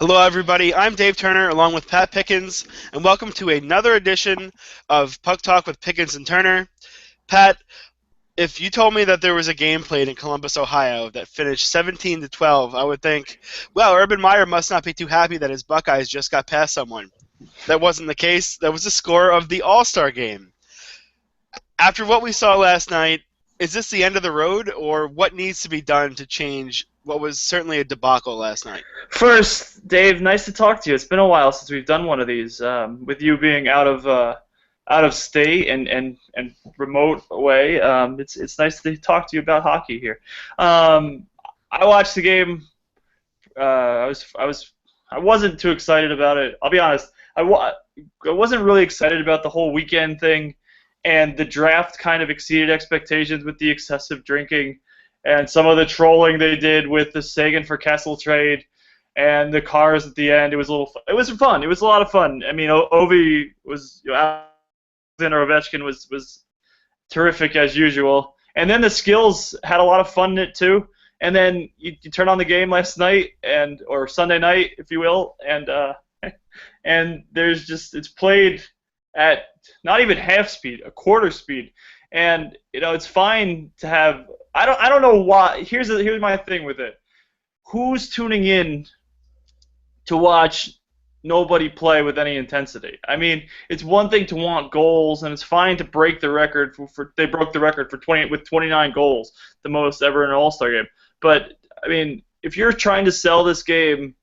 Hello, everybody. I'm Dave Turner, along with Pat Pickens, and welcome to another edition of Puck Talk with Pickens and Turner. Pat, if you told me that there was a game played in Columbus, Ohio, that finished 17-12, I would think, well, Urban Meyer must not be too happy that his Buckeyes just got past someone. That wasn't the case. That was the score of the All-Star game. After what we saw last night, is this the end of the road, or what needs to be done to change what was certainly a debacle last night? First, Dave, nice to talk to you. It's been a while since we've done one of these. With you being out of state and remote away, it's nice to talk to you about hockey here. I watched the game. I wasn't too excited about it. I'll be honest. I wasn't really excited about the whole weekend thing, and the draft kind of exceeded expectations with the excessive drinking and some of the trolling they did with the Sagan for Kessel trade and the cars at the end. It was a little. It was fun. It was a lot of fun. I mean, Ovi was, Alexander Ovechkin was terrific as usual, and then the skills had a lot of fun in it too. And then you turn on the game last night or Sunday night, if you will, and there's just it's played at not even half speed, a quarter speed, and it's fine to have. I don't know why. Here's my thing with it. Who's tuning in to watch nobody play with any intensity? I mean, it's one thing to want goals, and it's fine to break the record. They broke the record for 29 goals, the most ever in an All-Star game. But I mean, if you're trying to sell this game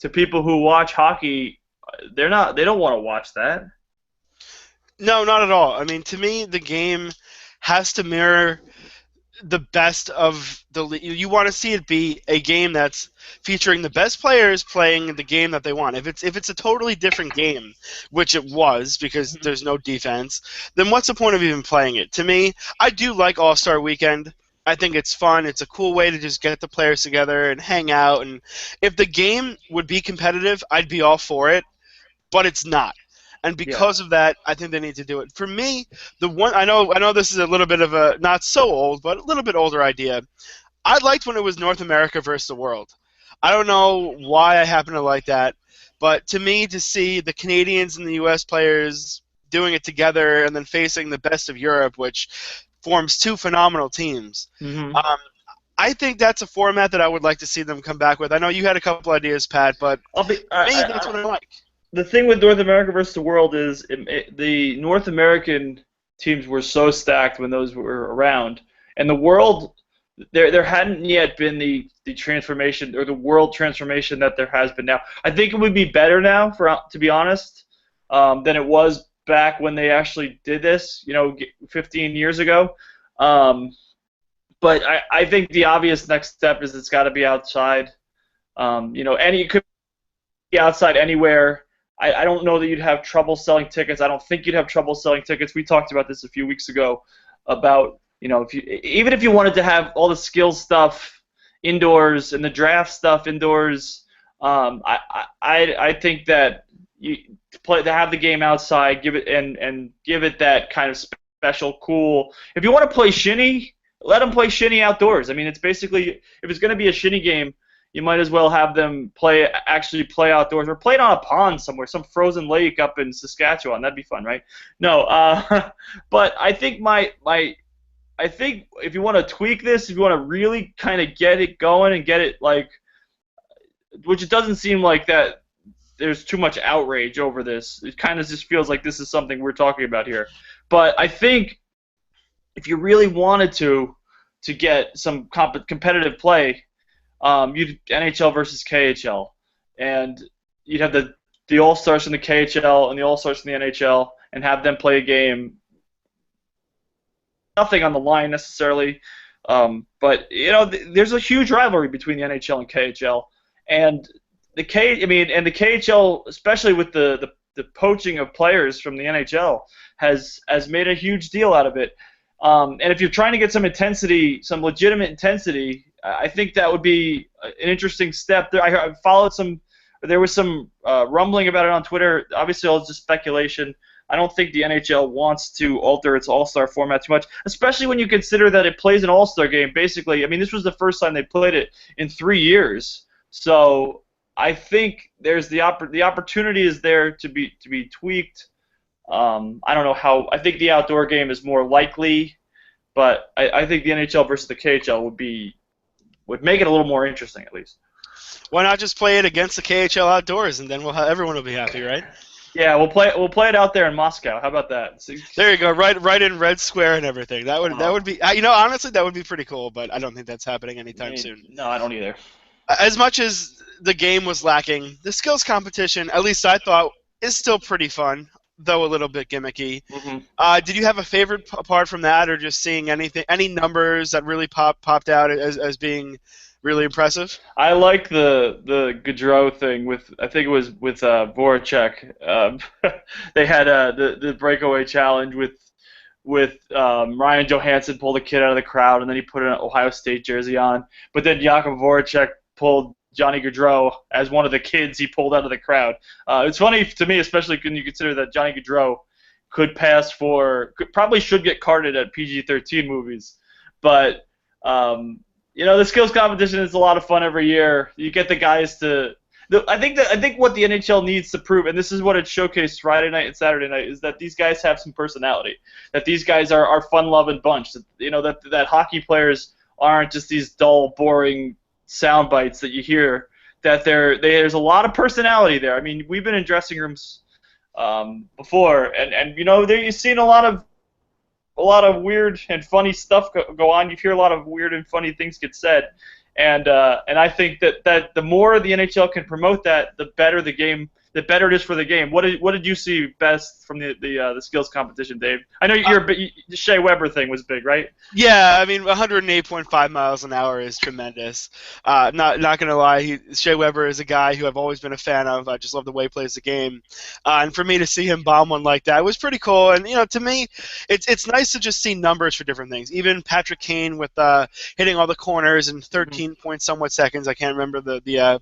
to people who watch hockey, they don't want to watch that. No, not at all. I mean, to me, the game has to mirror the best of the league. You want to see it be a game that's featuring the best players playing the game that they want. If it's a totally different game, which it was because there's no defense, then what's the point of even playing it? To me, I do like All-Star Weekend. I think it's fun. It's a cool way to just get the players together and hang out. And if the game would be competitive, I'd be all for it. But it's not. And Yeah. because of that, I think they need to do it. For me, the one I know this is a little bit of a not so old, but a little bit older idea. I liked when it was North America versus the world. I don't know why I happen to like that, but to me, to see the Canadians and the U.S. players doing it together and then facing the best of Europe, which forms two phenomenal teams. hmm Um, I think that's a format that I would like to see them come back with. I know you had a couple ideas, Pat, but I'll be. me, that's what I like. The thing with North America versus the world is the North American teams were so stacked when those were around, and the world there hadn't yet been the transformation or the world transformation that there has been now. I think it would be better now, to be honest, than it was back when they actually did this, 15 years ago. Um, but I think the obvious next step is it's got to be outside. It could be outside anywhere. I don't know that you'd have trouble selling tickets. I don't think you'd have trouble selling tickets. We talked about this a few weeks ago about, even if you wanted to have all the skills stuff indoors and the draft stuff indoors, I think that to have the game outside, give it that kind of special cool. If you want to play shinny, let them play shinny outdoors. I mean, it's basically, if it's going to be a shinny game, you might as well have them actually play outdoors or play it on a pond somewhere, some frozen lake up in Saskatchewan. That'd be fun, right? No, but I think I think if you want to tweak this, if you want to really kind of get it going and get it which it doesn't seem like that there's too much outrage over this. It kind of just feels like this is something we're talking about here. But I think if you really wanted to get some competitive play, you'd NHL versus KHL, and you'd have the All Stars from the KHL and the All Stars from the NHL, and have them play a game. Nothing on the line necessarily, but there's a huge rivalry between the NHL and KHL, and the KHL, especially with the poaching of players from the NHL, has made a huge deal out of it. And if you're trying to get some intensity, some legitimate intensity, I think that would be an interesting step. I followed some. There was some rumbling about it on Twitter. Obviously, all just speculation. I don't think the NHL wants to alter its All-Star format too much, especially when you consider that it plays an All-Star game. Basically, I mean, this was the first time they played it in 3 years. So I think there's the opportunity is there to be tweaked. I don't know how. I think the outdoor game is more likely, but I think the NHL versus the KHL would make it a little more interesting at least. Why not just play it against the KHL outdoors, and then everyone will be happy, right? Yeah, we'll play it out there in Moscow. How about that? There you go, right in Red Square and everything. That would be, honestly, that would be pretty cool. But I don't think that's happening anytime soon. No, I don't either. As much as the game was lacking, the skills competition, at least I thought, is still pretty fun, though a little bit gimmicky. Mm-hmm. Did you have a favorite apart from that, or just seeing any numbers that really popped out as being really impressive? I like the Gaudreau thing with, I think it was with Voracek. They had the breakaway challenge with Ryan Johansson pulled a kid out of the crowd, and then he put an Ohio State jersey on. But then Jakub Voracek pulled Johnny Gaudreau as one of the kids he pulled out of the crowd. It's funny to me, especially when you consider that Johnny Gaudreau probably should get carded at PG-13 movies, but the skills competition is a lot of fun every year. You get the guys to. I think what the NHL needs to prove, and this is what it showcased Friday night and Saturday night, is that these guys have some personality. That these guys are fun-loving bunch. That hockey players aren't just these dull, boring sound bites that you hear. That there's a lot of personality there. I mean, we've been in dressing rooms before, and you've seen a lot of weird and funny stuff go on. You hear a lot of weird and funny things get said, and I think that the more the NHL can promote that, the better the better it is for the game. What did you see best from the skills competition, Dave? I know the Shea Weber thing was big, right? Yeah, I mean 108.5 miles an hour is tremendous. Not gonna lie, Shea Weber is a guy who I've always been a fan of. I just love the way he plays the game, and for me to see him bomb one like that was pretty cool. And to me, it's nice to just see numbers for different things. Even Patrick Kane with hitting all the corners in 13 point somewhat seconds. I can't remember the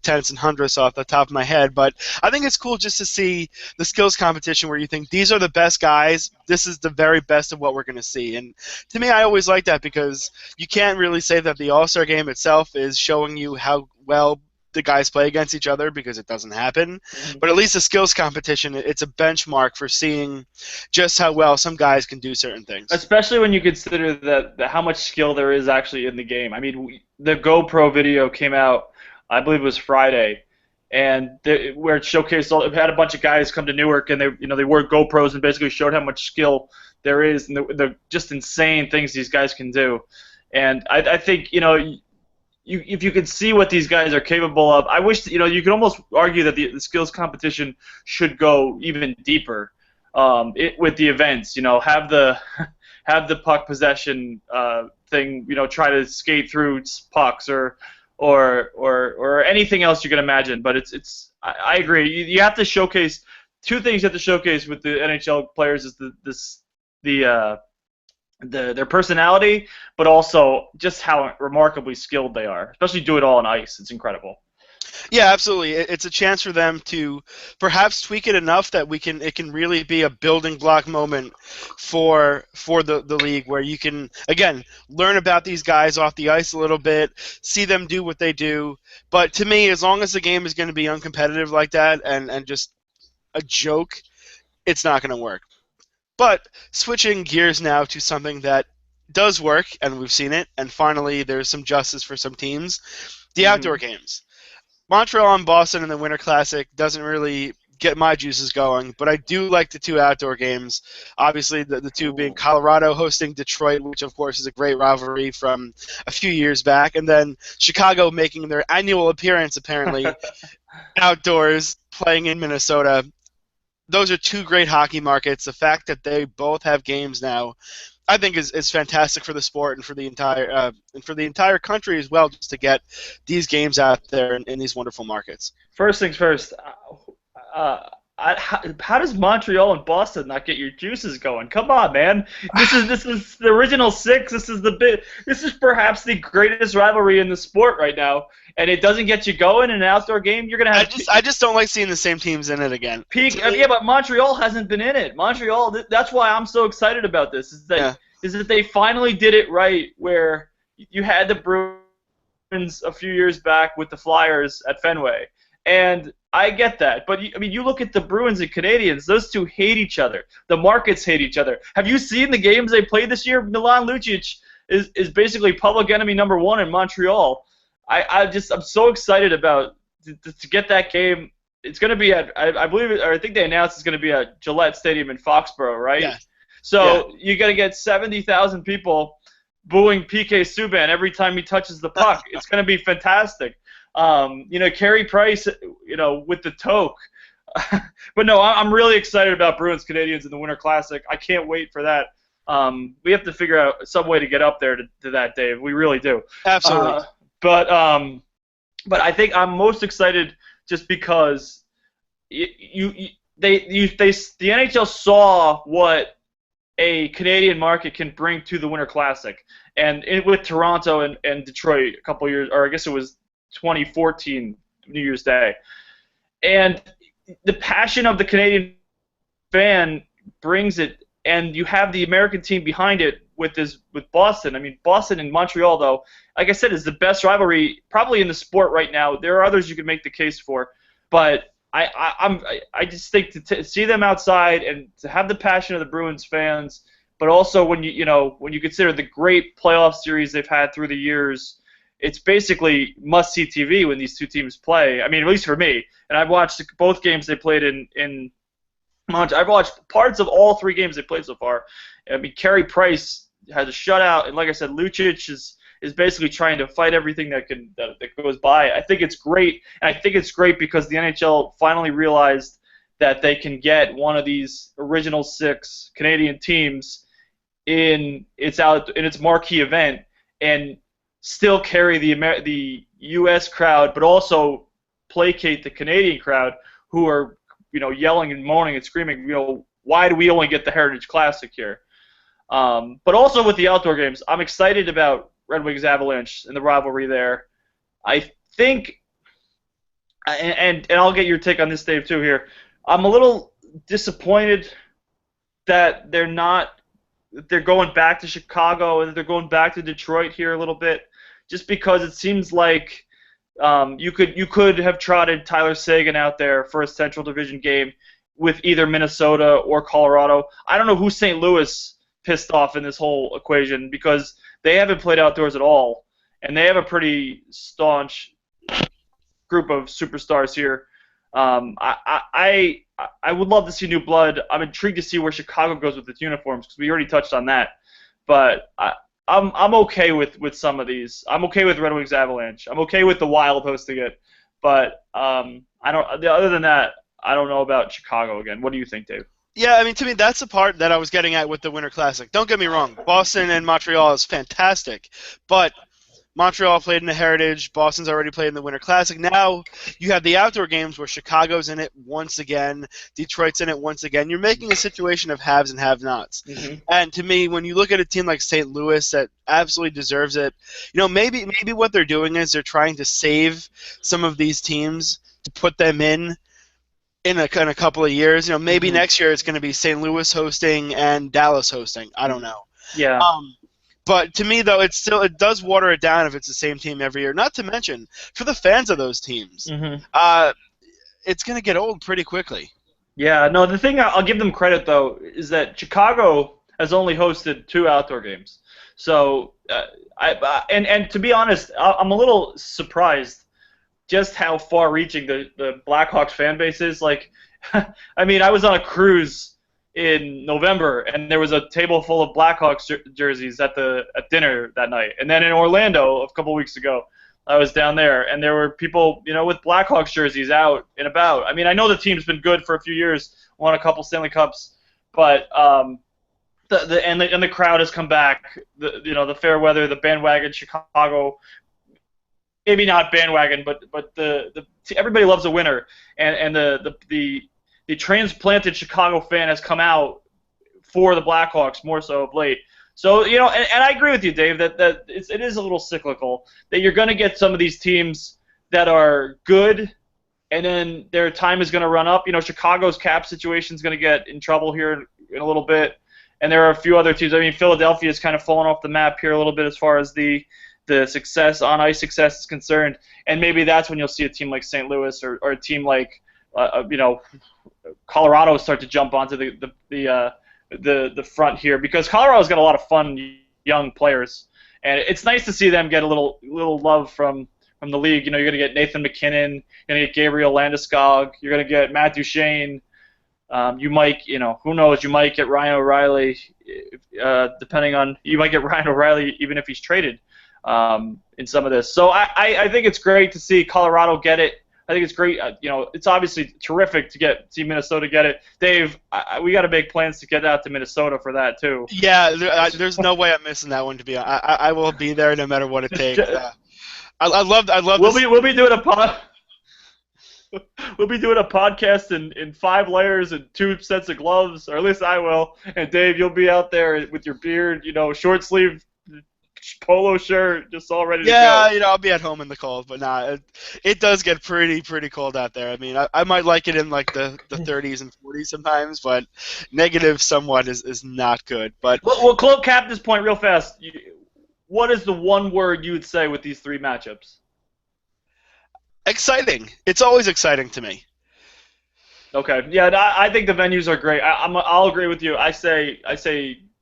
tenths and hundredths off the top of my head, but I think it's cool just to see the skills competition where you think these are the best guys, this is the very best of what we're going to see. And to me, I always like that because you can't really say that the All-Star game itself is showing you how well the guys play against each other because it doesn't happen. But at least the skills competition, it's a benchmark for seeing just how well some guys can do certain things. Especially when you consider that how much skill there is actually in the game. I mean, the GoPro video came out, I believe it was Friday, and where it showcased it had a bunch of guys come to Newark, and they wore GoPros and basically showed how much skill there is and the just insane things these guys can do. And I think if you could see what these guys are capable of, I wish you could almost argue that the skills competition should go even deeper with the events. Have the puck possession thing. Try to skate through pucks or anything else you can imagine. But I agree. You have to showcase two things. You have to showcase with the NHL players is their personality, but also just how remarkably skilled they are. Especially do it all on ice. It's incredible. Yeah, absolutely. It's a chance for them to perhaps tweak it enough that it can really be a building block moment for the league where you can, again, learn about these guys off the ice a little bit, see them do what they do. But to me, as long as the game is going to be uncompetitive like that and just a joke, it's not going to work. But switching gears now to something that does work, and we've seen it, and finally there's some justice for some teams, the outdoor games. Montreal and Boston in the Winter Classic doesn't really get my juices going, but I do like the two outdoor games. Obviously, the two being Colorado hosting Detroit, which of course is a great rivalry from a few years back, and then Chicago making their annual appearance, apparently, outdoors, playing in Minnesota. Those are two great hockey markets. The fact that they both have games now, I think is fantastic for the sport and for the entire country as well, just to get these games out there in these wonderful markets. First things first, how does Montreal and Boston not get your juices going? Come on, man! This is the original six. This is perhaps the greatest rivalry in the sport right now, and it doesn't get you going in an outdoor game. You're gonna have. I just don't like seeing the same teams in it again. Yeah, but Montreal hasn't been in it. Montreal. That's why I'm so excited about this. Is that they finally did it right, where you had the Bruins a few years back with the Flyers at Fenway. And I get that. But, you look at the Bruins and Canadiens, those two hate each other. The markets hate each other. Have you seen the games they played this year? Milan Lucic is basically public enemy number one in Montreal. I'm so excited about to get that game. It's going to be at, I believe, or I think they announced it's going to be at Gillette Stadium in Foxborough, right? Yeah. So you're going to get 70,000 people booing PK Subban every time he touches the puck. It's going to be fantastic. Carey Price, with the toque. But no, I'm really excited about Bruins Canadiens in the Winter Classic. I can't wait for that. We have to figure out some way to get up there to that, Dave. We really do. Absolutely. But I think I'm most excited just because the NHL saw what a Canadian market can bring to the Winter Classic, and with Toronto and Detroit a couple years, or I guess it was 2014 New Year's Day, and the passion of the Canadian fan brings it, and you have the American team behind it with Boston. I mean, Boston and Montreal, though, like I said, is the best rivalry probably in the sport right now. There are others you could make the case for, but I just think to see them outside and to have the passion of the Bruins fans, but also when you consider the great playoff series they've had through the years, it's basically must-see TV when these two teams play. I mean, at least for me. And I've watched both games they played in Montreal. I've watched parts of all three games they played so far. I mean, Carey Price has a shutout, and like I said, Lucic is basically trying to fight everything that goes by. I think it's great, and I think it's great because the NHL finally realized that they can get one of these original six Canadian teams in its marquee event and still carry the U.S. crowd, but also placate the Canadian crowd who are yelling and moaning and screaming. Why do we only get the Heritage Classic here? But also with the outdoor games, I'm excited about Red Wings Avalanche and the rivalry there. I think, and I'll get your take on this, Dave, too here. I'm a little disappointed that they're going back to Chicago and they're going back to Detroit here a little bit, just because it seems like you could have trotted Tyler Seguin out there for a Central Division game with either Minnesota or Colorado. I don't know who St. Louis pissed off in this whole equation because they haven't played outdoors at all, and they have a pretty staunch group of superstars here. I would love to see new blood. I'm intrigued to see where Chicago goes with its uniforms because we already touched on that. But I'm okay with some of these. I'm okay with Red Wings Avalanche. I'm okay with the Wild hosting it. But I don't. Other than that, I don't know about Chicago again. What do you think, Dave? Yeah, I mean, to me, that's the part that I was getting at with the Winter Classic. Don't get me wrong. Boston and Montreal is fantastic. But Montreal played in the Heritage. Boston's already played in the Winter Classic. Now you have the outdoor games where Chicago's in it once again. Detroit's in it once again. You're making a situation of haves and have-nots. Mm-hmm. And to me, when you look at a team like St. Louis that absolutely deserves it, maybe what they're doing is they're trying to save some of these teams to put them in a couple of years. Maybe next year it's going to be St. Louis hosting and Dallas hosting. I don't know. Yeah. But to me, though, it does water it down if it's the same team every year. Not to mention, for the fans of those teams, it's going to get old pretty quickly. Yeah. No, the thing I'll give them credit, though, is that Chicago has only hosted 2 outdoor games. So, and to be honest, I'm a little surprised just how far-reaching the Blackhawks fan base is. Like, I mean, I was on a cruise in November, and there was a table full of Blackhawks jerseys at dinner that night. And then in Orlando a couple weeks ago, I was down there, and there were people, with Blackhawks jerseys out and about. I mean, I know the team's been good for a few years, won a couple Stanley Cups, but the crowd has come back. The fair weather, the bandwagon, Chicago. Maybe not bandwagon, but everybody loves a winner, and the transplanted Chicago fan has come out for the Blackhawks more so of late. So and I agree with you, Dave, that it is a little cyclical. That you're going to get some of these teams that are good, and then their time is going to run up. Chicago's cap situation is going to get in trouble here in a little bit, and there are a few other teams. I mean, Philadelphia is kind of fallen off the map here a little bit as far as the the success on ice success is concerned, and maybe that's when you'll see a team like St. Louis or a team like Colorado start to jump onto the front here, because Colorado's got a lot of fun young players, and it's nice to see them get a little love from the league. You're going to get Nathan McKinnon, you're going to get Gabriel Landeskog, you're going to get Matt Duchene. You might, who knows? You might get Ryan O'Reilly, you might get Ryan O'Reilly even if he's traded in some of this. So I think it's great to see Colorado get it. I think it's great. It's obviously terrific to see Minnesota get it. Dave, we got to make plans to get out to Minnesota for that too. Yeah, there's no way I'm missing that one. To be honest, I will be there no matter what it takes. I love. We'll be doing a We'll be doing a podcast in 5 layers and 2 sets of gloves, or at least I will. And Dave, you'll be out there with your beard, short sleeve polo shirt, just all ready to go. Yeah, I'll be at home in the cold, but it does get pretty cold out there. I mean, I might like it in like the 30s and 40s sometimes, but negative somewhat is not good. But we'll cap this point real fast. What is the one word you would say with these 3 matchups? Exciting. It's always exciting to me. Okay. Yeah, I think the venues are great. I'll agree with you. I say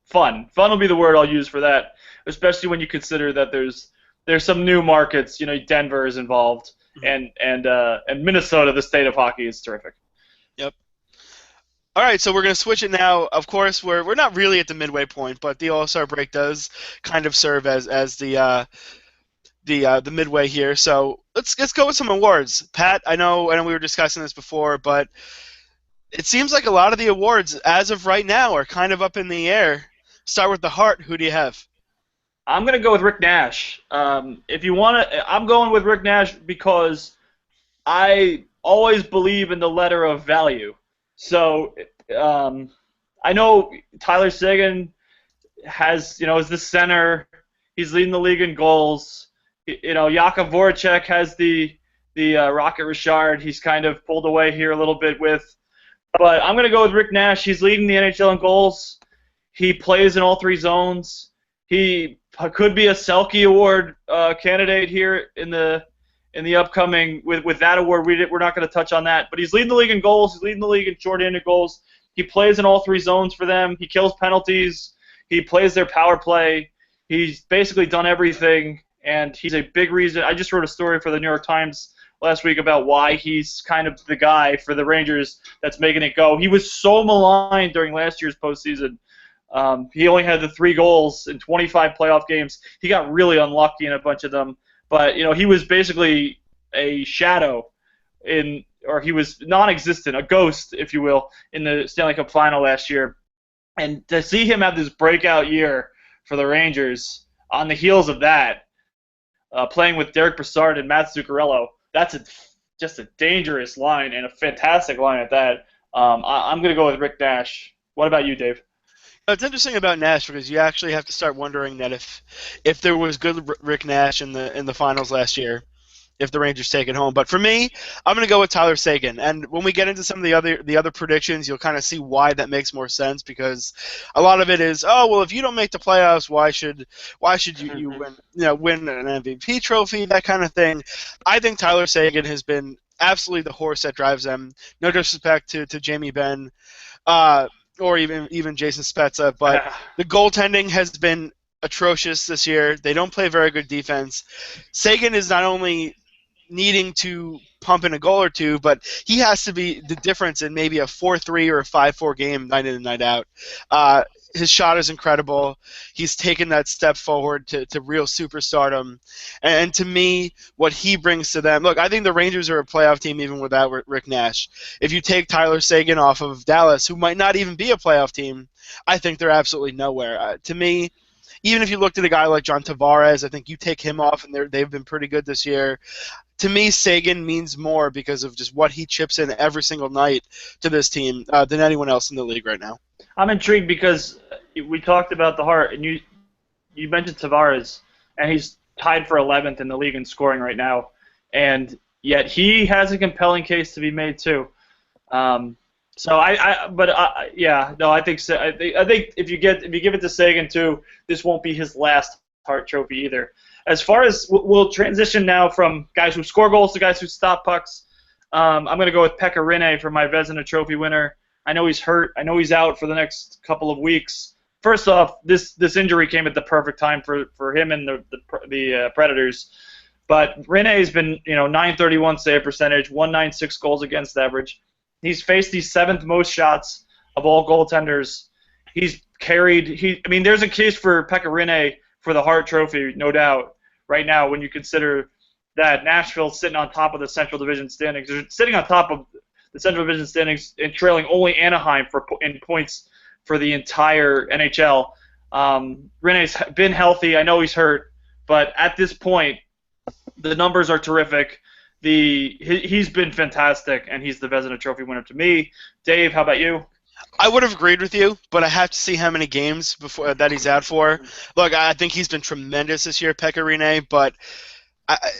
fun. Fun will be the word I'll use for that, especially when you consider that there's some new markets. Denver is involved, and Minnesota, the state of hockey, is terrific. Yep. All right, so we're going to switch it now. Of course, we're not really at the midway point, but the All-Star break does kind of serve as the midway here. So let's go with some awards. Pat, I know we were discussing this before, but it seems like a lot of the awards as of right now are kind of up in the air. Start with the Hart. Who do you have? I'm going to go with Rick Nash. If you want to, I'm going with Rick Nash because I always believe in the letter of value. So I know Tyler Seguin is the center. He's leading the league in goals. Jakub Voracek has the Rocket Richard. He's kind of pulled away here a little bit with. But I'm going to go with Rick Nash. He's leading the NHL in goals. He plays in all 3 zones. He could be a Selke Award candidate here in the upcoming with that award. We're not going to touch on that. But he's leading the league in goals. He's leading the league in short-handed goals. He plays in all 3 zones for them. He kills penalties. He plays their power play. He's basically done everything. And he's a big reason. I just wrote a story for the New York Times last week about why he's kind of the guy for the Rangers that's making it go. He was so maligned during last year's postseason. He only had the 3 goals in 25 playoff games. He got really unlucky in a bunch of them. But, he was basically a shadow or he was non-existent, a ghost, if you will, in the Stanley Cup final last year. And to see him have this breakout year for the Rangers on the heels of that, playing with Derek Brassard and Matt Zuccarello, that's just a dangerous line and a fantastic line at that. I'm going to go with Rick Nash. What about you, Dave? It's interesting about Nash because you actually have to start wondering that if there was good Rick Nash in the finals last year, if the Rangers take it home. But for me, I'm going to go with Tyler Seguin. And when we get into some of the other predictions, you'll kind of see why that makes more sense, because a lot of it is, if you don't make the playoffs, why should you win an MVP trophy, that kind of thing. I think Tyler Seguin has been absolutely the horse that drives them. No disrespect to Jamie Benn or even Jason Spezza, but the goaltending has been atrocious this year. They don't play very good defense. Seguin is not only needing to pump in a goal or two, but he has to be the difference in maybe a 4-3 or a 5-4 game night in and night out. His shot is incredible. He's taken that step forward to real superstardom. And to me, what he brings to them, look, I think the Rangers are a playoff team even without Rick Nash. If you take Tyler Seguin off of Dallas, who might not even be a playoff team, I think they're absolutely nowhere. To me, even if you looked at a guy like John Tavares, I think you take him off, and they've been pretty good this year. To me, Seguin means more because of just what he chips in every single night to this team than anyone else in the league right now. I'm intrigued because we talked about the Hart, and you mentioned Tavares, and he's tied for 11th in the league in scoring right now, and yet he has a compelling case to be made too. I think if you give it to Seguin too, this won't be his last Hart Trophy either. As far as we'll transition now from guys who score goals to guys who stop pucks. I'm going to go with Pekka Rinne for my Vezina Trophy winner. I know he's hurt. I know he's out for the next couple of weeks. First off, this injury came at the perfect time for him and the Predators. But Rinne's been, 931 save percentage, 196 goals against average. He's faced the 7th most shots of all goaltenders. He's carried. There's a case for Pekka Rinne for the Hart Trophy, no doubt. Right now, when you consider that Nashville's sitting on top of the Central Division standings, they're sitting on top of the Central Division standings and trailing only Anaheim in points for the entire NHL. Rinne's been healthy. I know he's hurt, but at this point, the numbers are terrific. He's been fantastic, and he's the Vezina Trophy winner to me. Dave, how about you? I would have agreed with you, but I have to see how many games before that he's out for. Look, I think he's been tremendous this year, Pekka Rinne, but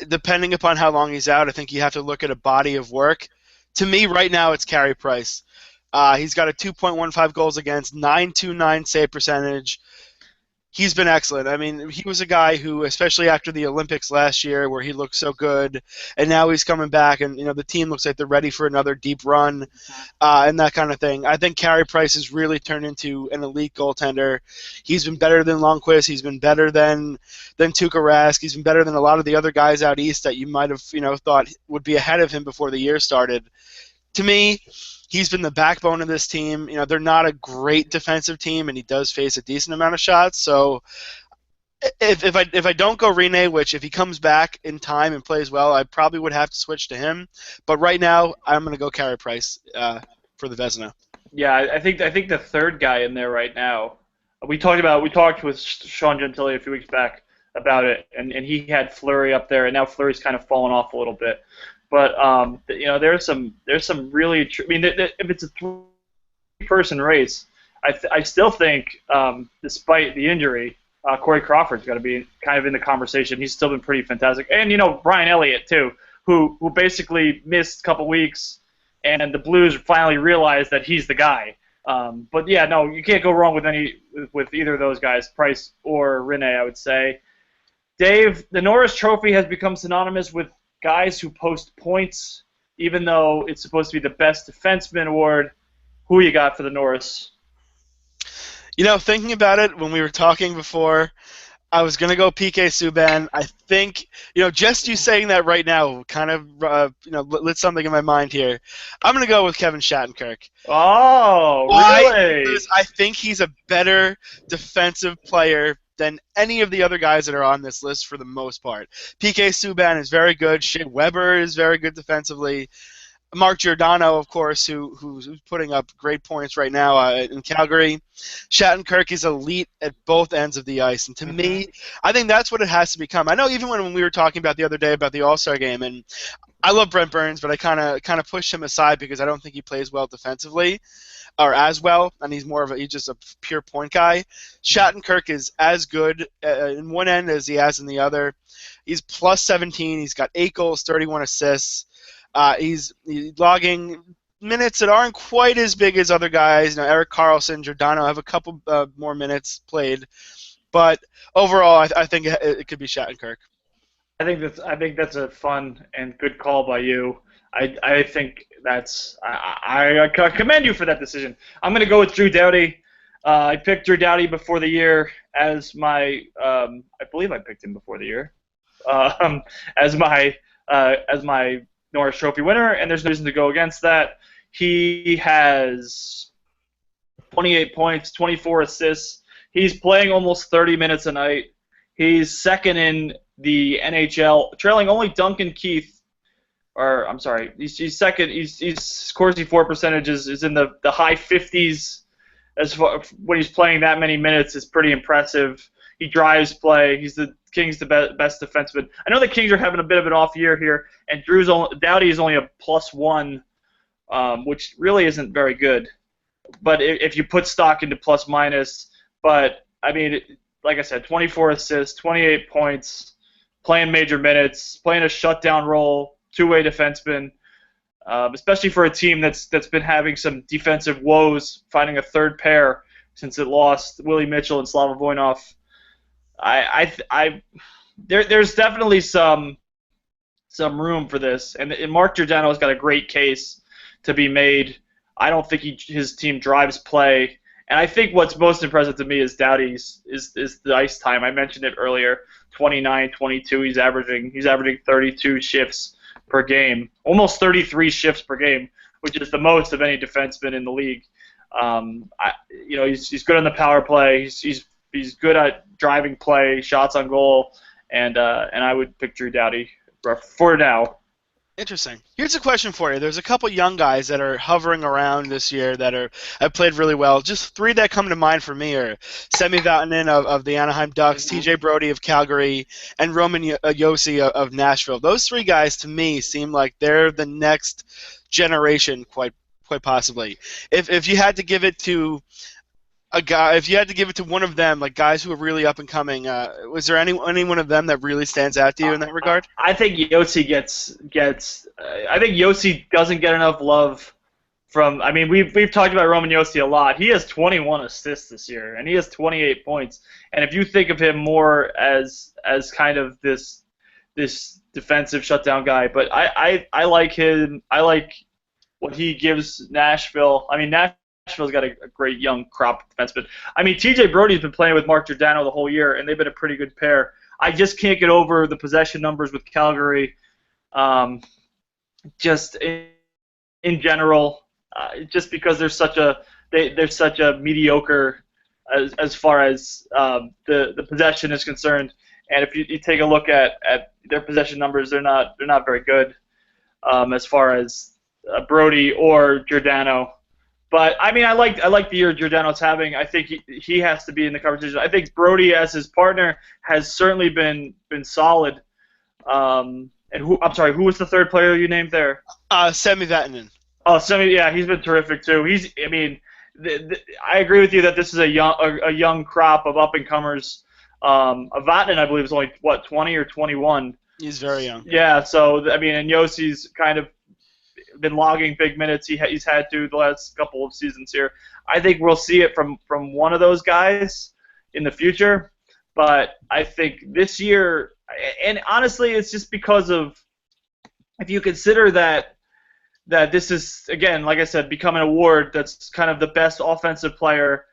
depending upon how long he's out, I think you have to look at a body of work. To me, right now, it's Carey Price. He's got a 2.15 goals against, 929 save percentage. He's been excellent. He was a guy who, especially after the Olympics last year where he looked so good, and now he's coming back, and the team looks like they're ready for another deep run and that kind of thing. I think Carey Price has really turned into an elite goaltender. He's been better than Lundqvist. He's been better than Tuukka Rask. He's been better than a lot of the other guys out east that you might have thought would be ahead of him before the year started. To me, he's been the backbone of this team. They're not a great defensive team, and he does face a decent amount of shots. So if I don't go Rinne, which if he comes back in time and plays well, I probably would have to switch to him. But right now, I'm going to go Carey Price for the Vezina. Yeah, I think the third guy in there right now. We talked with Sean Gentili a few weeks back about it, and he had Fleury up there, and now Fleury's kind of fallen off a little bit. But there's some really. If it's a 3-person race, I still think, despite the injury, Corey Crawford's got to be kind of in the conversation. He's still been pretty fantastic, and Brian Elliott too, who basically missed a couple weeks, and the Blues finally realized that he's the guy. But yeah, no, you can't go wrong with either of those guys, Price or Rinne, I would say. Dave, the Norris Trophy has become synonymous with guys who post points, even though it's supposed to be the best defenseman award. Who you got for the Norris? Thinking about it, when we were talking before, I was going to go PK Subban. I think, just you saying that right now kind of, lit something in my mind here. I'm going to go with Kevin Shattenkirk. Oh, really? Because I think he's a better defensive player than any of the other guys that are on this list for the most part. PK Subban is very good. Shea Weber is very good defensively. Mark Giordano, of course, who's putting up great points right now in Calgary. Shattenkirk is elite at both ends of the ice. And to me, I think that's what it has to become. I know even when we were talking about the other day about the All-Star game, and I love Brent Burns, but I kind of pushed him aside because I don't think he plays well defensively. Or as well, and he's just a pure point guy. Shattenkirk is as good in one end as he has in the other. He's plus 17. He's got 8 goals, 31 assists. He's logging minutes that aren't quite as big as other guys. Erik Karlsson, Giordano have a couple more minutes played, but overall, I think it could be Shattenkirk. I think that's a fun and good call by you. I think I commend you for that decision. I'm going to go with Drew Doughty. I picked Drew Doughty before the year as my I believe I picked him before the year as my Norris Trophy winner, and there's no reason to go against that. He has 28 points, 24 assists. He's playing almost 30 minutes a night. He's second in the NHL, trailing only Duncan Keith. Or I'm sorry, he's second. His Corsi for percentage is in the high 50s. As far when he's playing that many minutes is pretty impressive. He drives play. He's the Kings' best defenseman. I know the Kings are having a bit of an off year here, and Doughty is only a +1, which really isn't very good. But if you put stock into plus minus, but like I said, 24 assists, 28 points, playing major minutes, playing a shutdown role. Two-way defenseman, especially for a team that's been having some defensive woes, finding a third pair since it lost Willie Mitchell and Slava Voinov. there's definitely some room for this, and Mark Giordano's got a great case to be made. I don't think his team drives play, and I think what's most impressive to me is Doughty's is the ice time. I mentioned it earlier, 29, 22. He's averaging 32 shifts per game, almost 33 shifts per game, which is the most of any defenseman in the league. He's good on the power play. He's good at driving play, shots on goal, and I would pick Drew Doughty for now. Interesting. Here's a question for you. There's a couple young guys that are hovering around this year that have played really well. Just three that come to mind for me are Semi Vatanen of the Anaheim Ducks, TJ Brody of Calgary, and Roman Josi of Nashville. Those three guys, to me, seem like they're the next generation, quite possibly. If you had to give it to if you had to give it to one of them, like guys who are really up and coming, was there any one of them that really stands out to you in that regard? I think Josi gets. I think Josi doesn't get enough love from. I mean, we've talked about Roman Josi a lot. He has 21 assists this year, and he has 28 points. And if you think of him more as kind of this defensive shutdown guy, but I like him. I like what he gives Nashville. I mean, Nashville's got a great young crop of defensemen. I mean, TJ Brody's been playing with Mark Giordano the whole year, and they've been a pretty good pair. I just can't get over the possession numbers with Calgary. Just in general, just because they're such a mediocre as far as the possession is concerned. And if you take a look at their possession numbers, they're not very good as far as Brody or Giordano. But I mean, I like the year Giordano's having. I think he has to be in the conversation. I think Brody as his partner has certainly been solid. And who was the third player you named there? Semi Vatanen. Oh, yeah, he's been terrific too. I agree with you that this is a young crop of up and comers. Vatanen, I believe, is only 20 or 21. He's very young. Yeah, so I mean, and Yossi's kind of been logging big minutes. He's had to the last couple of seasons here. I think we'll see it from one of those guys in the future. But I think this year, and honestly, it's just because of, if you consider that this is, again, like I said, become an award that's kind of the best offensive player,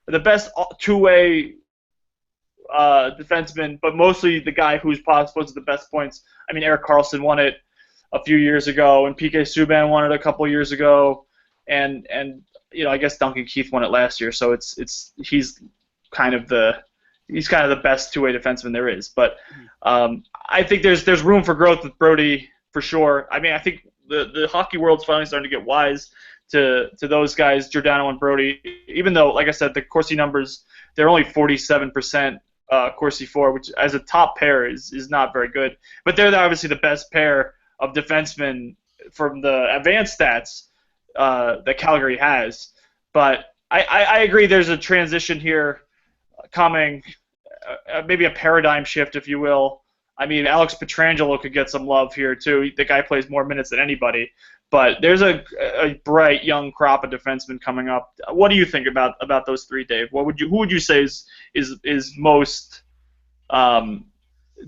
the best two-way defenseman, but mostly the guy who's posted the best points. I mean, Erik Karlsson won it a few years ago, and PK Subban won it a couple years ago, and I guess Duncan Keith won it last year. So he's kind of the best two-way defenseman there is. But I think there's room for growth with Brody for sure. I mean, I think the hockey world's finally starting to get wise to those guys, Giordano and Brody. Even though, like I said, the Corsi numbers, they're only 47% Corsi for, which as a top pair is not very good. But they're obviously the best pair of defensemen from the advanced stats that Calgary has. But I agree there's a transition here coming, maybe a paradigm shift, if you will. I mean, Alex Pietrangelo could get some love here, too. The guy plays more minutes than anybody. But there's a bright young crop of defensemen coming up. What do you think about those three, Dave? Who would you say is most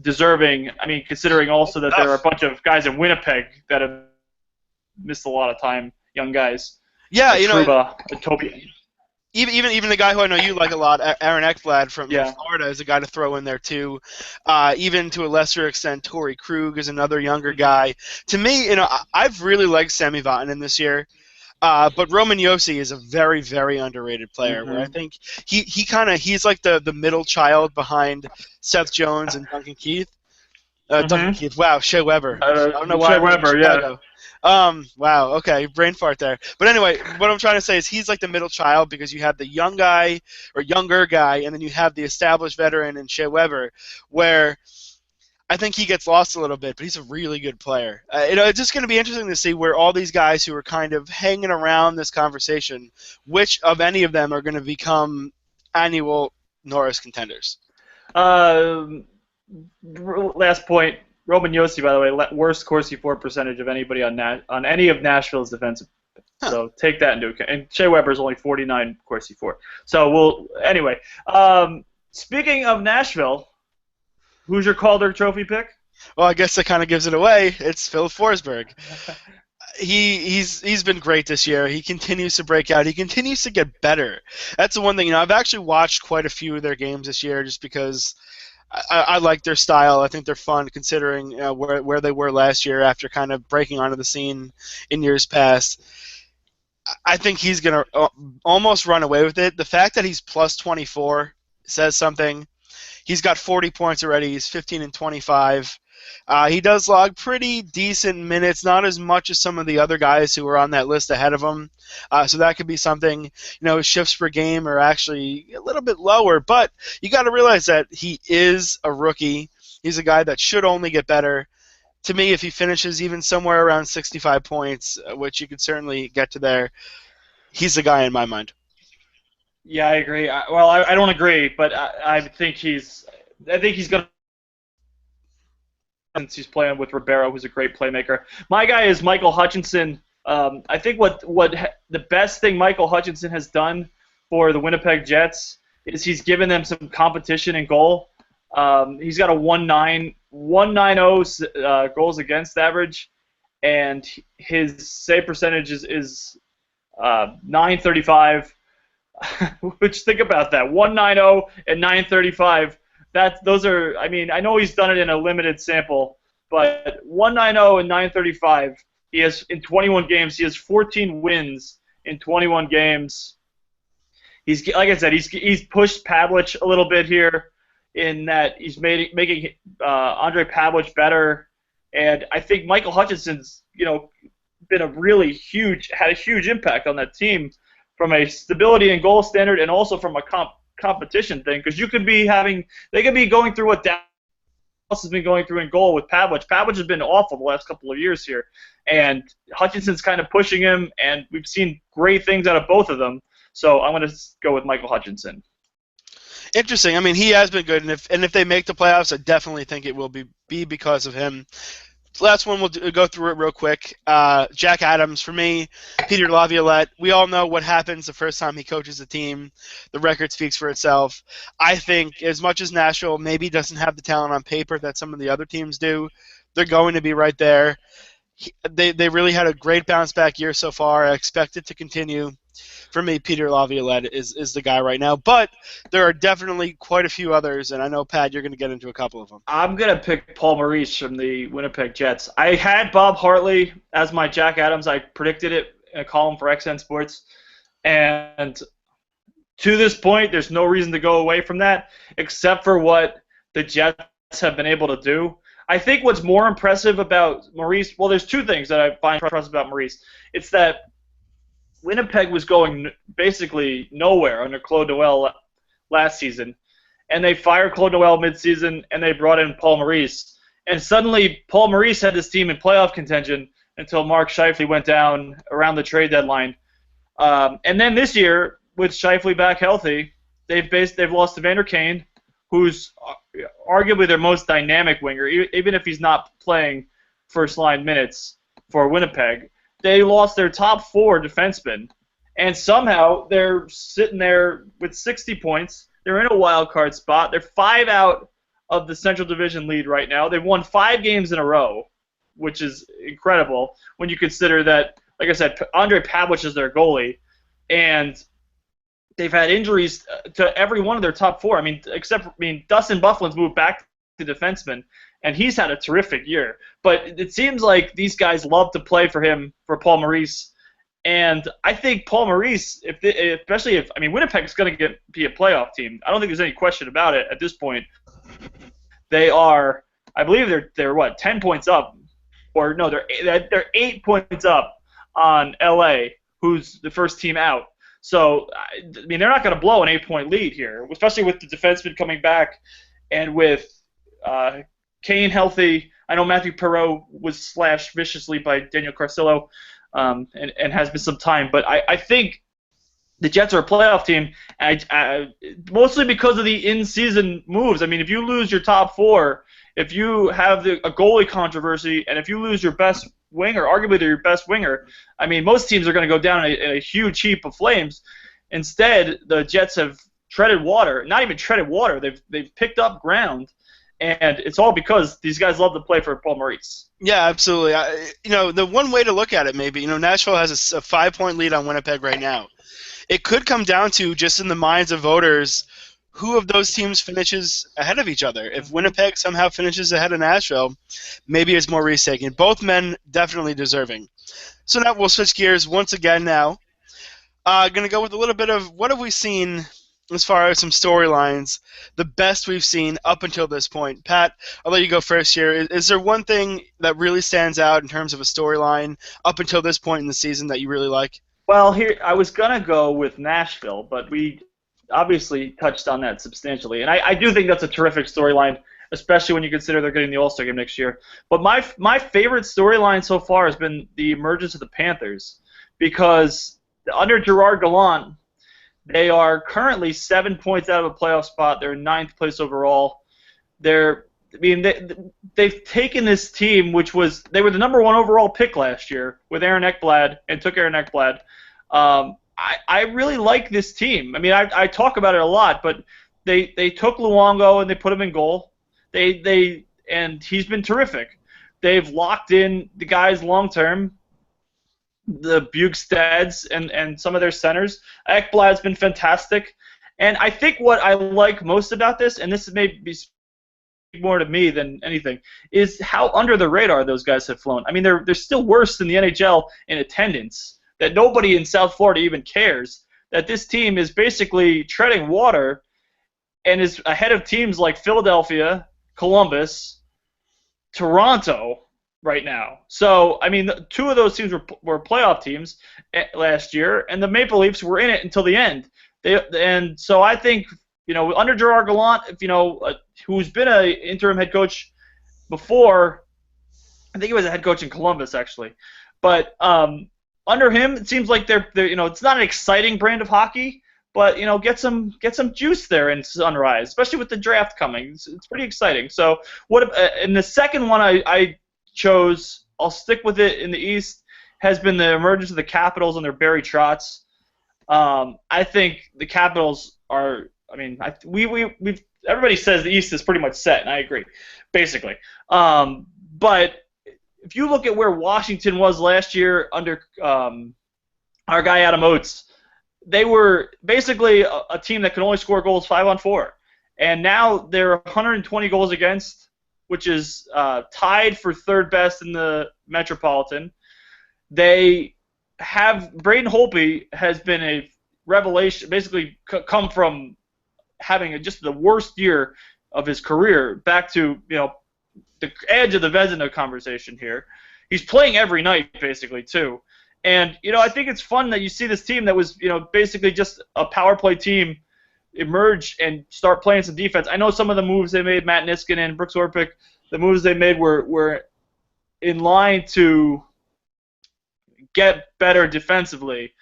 deserving? I mean, considering also that there are a bunch of guys in Winnipeg that have missed a lot of time, young guys. Yeah, like Trouba, Topi. Even the guy who I know you like a lot, Aaron Ekblad from Florida, is a guy to throw in there too. Even to a lesser extent, Torrey Krug is another younger guy. To me, I've really liked Sami Vatanen this year. But Roman Josi is a very, very underrated player. Where I think he's like the middle child behind Seth Jones and Duncan Keith. Duncan Keith. Wow, Shea Weber. I don't know why. Shea Weber, yeah. Wow, okay, brain fart there. But anyway, what I'm trying to say is he's like the middle child because you have the young guy or younger guy, and then you have the established veteran in Shea Weber, where I think he gets lost a little bit, but he's a really good player. It's just going to be interesting to see where all these guys who are kind of hanging around this conversation, which of any of them are going to become annual Norris contenders. Last point. Roman Josi, by the way, worst Corsi for percentage of anybody on any of Nashville's defensive. So take that into account. And Shea Weber is only 49 Corsi for. So anyway. Speaking of Nashville, Who's your Calder Trophy pick? Well, I guess that kind of gives it away. It's Phil Forsberg. He's been great this year. He continues to break out. He continues to get better. That's the one thing. I've actually watched quite a few of their games this year just because I like their style. I think they're fun considering where they were last year after kind of breaking onto the scene in years past. I think he's going to almost run away with it. The fact that he's plus 24 says something. He's got 40 points already. He's 15 and 25. He does log pretty decent minutes, not as much as some of the other guys who are on that list ahead of him. So that could be something. His shifts per game are actually a little bit lower, but you got to realize that he is a rookie. He's a guy that should only get better. To me, if he finishes even somewhere around 65 points, which you could certainly get to there, he's the guy in my mind. Yeah, I agree. I don't agree, but I think he's going to, since he's playing with Ribeiro, who's a great playmaker. My guy is Michael Hutchinson. I think what the best thing Michael Hutchinson has done for the Winnipeg Jets is he's given them some competition in goal. He's got a 1.90 goals against average, and his save percentage is .935. Which, think about that, 1.90 and .935. Those are. I mean, I know he's done it in a limited sample, but 1.90 and .935. He has in 21 games. He has 14 wins in 21 games. He's, like I said, he's pushed Pavelec a little bit here, in that he's making Andre Pavelec better, and I think Michael Hutchinson's had a huge impact on that team from a stability and goal standard, and also from a competition thing, because they could be going through what Dallas has been going through in goal with Pavelec. Pavelec has been awful the last couple of years here, and Hutchinson's kind of pushing him, and we've seen great things out of both of them. So I'm going to go with Michael Hutchinson. Interesting. I mean, he has been good, and if they make the playoffs, I definitely think it will be because of him. Last one, we'll go through it real quick. Jack Adams, for me, Peter Laviolette. We all know what happens the first time he coaches a team. The record speaks for itself. I think as much as Nashville maybe doesn't have the talent on paper that some of the other teams do, they're going to be right there. They really had a great bounce-back year so far. I expect it to continue. For me, Peter Laviolette is the guy right now. But there are definitely quite a few others, and I know, Pat, you're going to get into a couple of them. I'm going to pick Paul Maurice from the Winnipeg Jets. I had Bob Hartley as my Jack Adams. I predicted it in a column for XN Sports. And to this point, there's no reason to go away from that, except for what the Jets have been able to do. I think what's more impressive about Maurice, well, there's two things that I find impressive about Maurice. It's that Winnipeg was going basically nowhere under Claude Noel last season, and they fired Claude Noel midseason, and they brought in Paul Maurice. And suddenly, Paul Maurice had this team in playoff contention until Mark Scheifele went down around the trade deadline. And then this year, with Scheifele back healthy, they've lost Evander Kane, who's arguably their most dynamic winger, even if he's not playing first-line minutes for Winnipeg. They lost their top 4 defensemen, and somehow they're sitting there with 60 points. They're in a wild card spot. They're 5 out of the Central Division lead right now. They've won 5 games in a row, which is incredible when you consider that, like I said, Andre Pavelec is their goalie, and they've had injuries to every one of their top 4. Dustin Byfuglien's moved back to defenseman, and he's had a terrific year. But it seems like these guys love to play for Paul Maurice. And I think Paul Maurice, especially if Winnipeg's going to be a playoff team. I don't think there's any question about it at this point. They are, I believe they're 10 points up, or no, they're 8 points up on LA, who's the first team out. So they're not going to blow an 8-point lead here, especially with the defenseman coming back, and with Kane healthy. I know Matthew Perreault was slashed viciously by Daniel Carcillo, and has been some time. But I think the Jets are a playoff team, and mostly because of the in-season moves. If you lose your top 4, if you have a goalie controversy, and if you lose your best winger, arguably your best winger, most teams are going to go down in a huge heap of flames. Instead, the Jets have treaded water. Not even treaded water. They've picked up ground. And it's all because these guys love to play for Paul Maurice. Yeah, absolutely. The one way to look at it, maybe, Nashville has a 5-point lead on Winnipeg right now. It could come down to, just in the minds of voters, who of those teams finishes ahead of each other. If Winnipeg somehow finishes ahead of Nashville, maybe it's Maurice taking. Both men definitely deserving. So now we'll switch gears once again now. Going to go with a little bit of what have we seen as far as some storylines, the best we've seen up until this point. Pat, I'll let you go first here. Is there one thing that really stands out in terms of a storyline up until this point in the season that you really like? Well, here I was going to go with Nashville, but we obviously touched on that substantially. And I do think that's a terrific storyline, especially when you consider they're getting the All-Star game next year. But my favorite storyline so far has been the emergence of the Panthers, because under Gerard Gallant, they are currently 7 points out of a playoff spot. They're in 9th place overall. They've taken this team, they were the number 1 overall pick last year with Aaron Ekblad, and took Aaron Ekblad. I really like this team. I mean, I talk about it a lot, but they took Luongo and they put him in goal. And he's been terrific. They've locked in the guys long term, the Bukestads and some of their centers. Ekblad's been fantastic. And I think what I like most about this, and this may be more to me than anything, is how under the radar those guys have flown. I mean, they're still worse than the NHL in attendance, that nobody in South Florida even cares, that this team is basically treading water and is ahead of teams like Philadelphia, Columbus, Toronto right now. So, I mean, 2 of those teams were playoff teams last year, and the Maple Leafs were in it until the end. And so I think, under Gerard Gallant, who's been an interim head coach before, I think he was a head coach in Columbus, actually. But under him, it seems like they're it's not an exciting brand of hockey, but get some juice there in Sunrise, especially with the draft coming. It's pretty exciting. So and the second one I chose, I'll stick with it in the East, has been the emergence of the Capitals under Barry Trotz. I think the Capitals are. I mean, everybody says the East is pretty much set, and I agree, basically. But if you look at where Washington was last year under our guy Adam Oates, they were basically a team that could only score goals 5-on-4, and now they're 120 goals against, which is tied for 3rd best in the Metropolitan. They have Braden Holtby has been a revelation, basically come from having just the worst year of his career back to the edge of the Vezina conversation here. He's playing every night basically too. And, I think it's fun that you see this team that was, basically just a power play team emerge and start playing some defense. I know some of the moves they made, Matt Niskanen, Brooks Orpik, the moves they made were in line to get better defensively.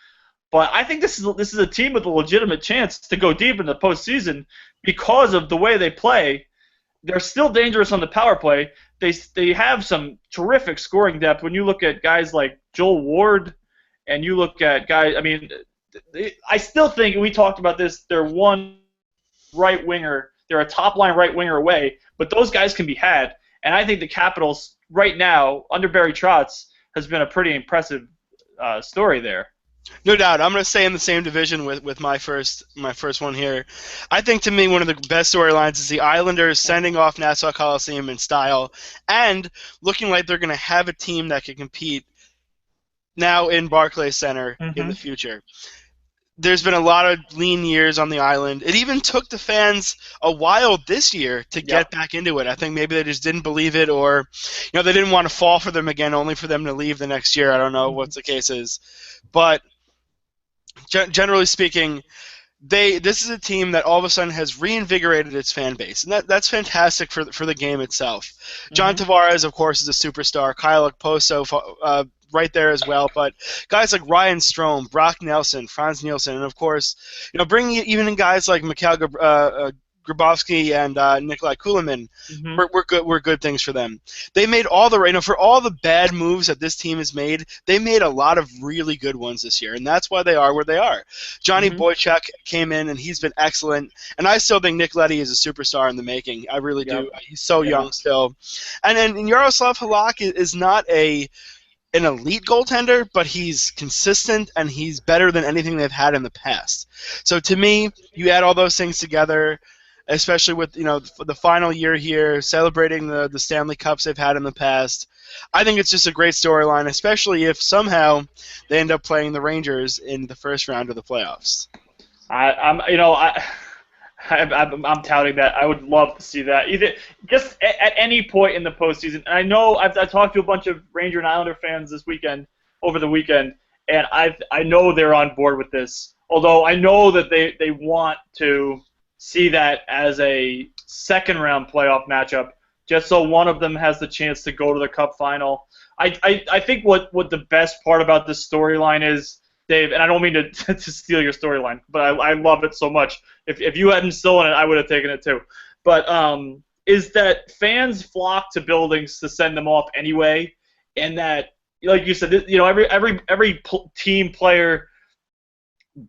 But I think this is a team with a legitimate chance to go deep in the postseason because of the way they play. They're still dangerous on the power play. They have some terrific scoring depth. When you look at guys like Joel Ward, and you look at guys, I mean, I still think, and we talked about this, they're one right winger. They're a top line right winger away, but those guys can be had. And I think the Capitals right now, under Barry Trotz, has been a pretty impressive story there. No doubt. I'm going to stay in the same division with my first one here. I think, to me, one of the best storylines is the Islanders sending off Nassau Coliseum in style and looking like they're going to have a team that can compete now in Barclays Center in the future. There's been a lot of lean years on the island. It even took the fans a while this year to get back into it. I think maybe they just didn't believe it, or they didn't want to fall for them again only for them to leave the next year. I don't know what the case is. But generally speaking, this is a team that all of a sudden has reinvigorated its fan base, and that's fantastic for the game itself. John Tavares, of course, is a superstar. Kyle Okposo, right there as well. But guys like Ryan Strome, Brock Nelson, Franz Nielsen, and of course, bringing even in guys like Mikhail Grabowski and Nikolai Kulemin Hmm. were good things for them. They made all the for all the bad moves that this team has made. They made a lot of really good ones this year, and that's why they are where they are. Johnny Hmm. Boychuk came in, and he's been excellent. And I still think Nick Leddy is a superstar in the making. I really Yep. do. He's so Yeah. young still, and Yaroslav Halak is not an elite goaltender, but he's consistent and he's better than anything they've had in the past. So to me, you add all those things together, especially with the final year here, celebrating the Stanley Cups they've had in the past. I think it's just a great storyline, especially if somehow they end up playing the Rangers in the first round of the playoffs. I'm touting that. I would love to see that. Either just at any point in the postseason. And I know I've talked to a bunch of Ranger and Islander fans over the weekend, and I know they're on board with this. Although I know that they want to see that as a second round playoff matchup, just so one of them has the chance to go to the Cup final. I think what the best part about this storyline is, Dave, and I don't mean to steal your storyline, but I love it so much. If you hadn't stolen it, I would have taken it too. But is that fans flock to buildings to send them off anyway, and that, like you said, every team player,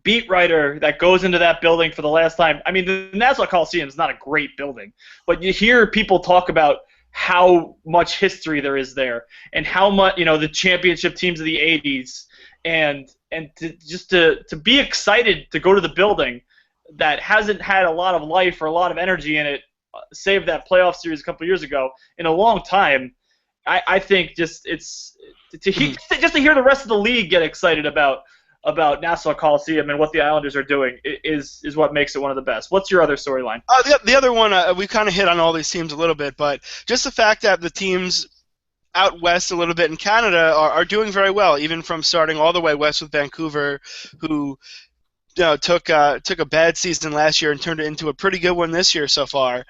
beat writer that goes into that building for the last time. I mean, the Nassau Coliseum is not a great building, but you hear people talk about how much history there is there, and how much the championship teams of the '80s, and to be excited to go to the building that hasn't had a lot of life or a lot of energy in it, save that playoff series a couple years ago, in a long time. I think just to hear the rest of the league get excited about Nassau Coliseum and what the Islanders are doing is what makes it one of the best. What's your other storyline? The other one, we kind of hit on all these teams a little bit, but just the fact that the teams out west a little bit in Canada are doing very well, even from starting all the way west with Vancouver, who took a bad season last year and turned it into a pretty good one this year so far.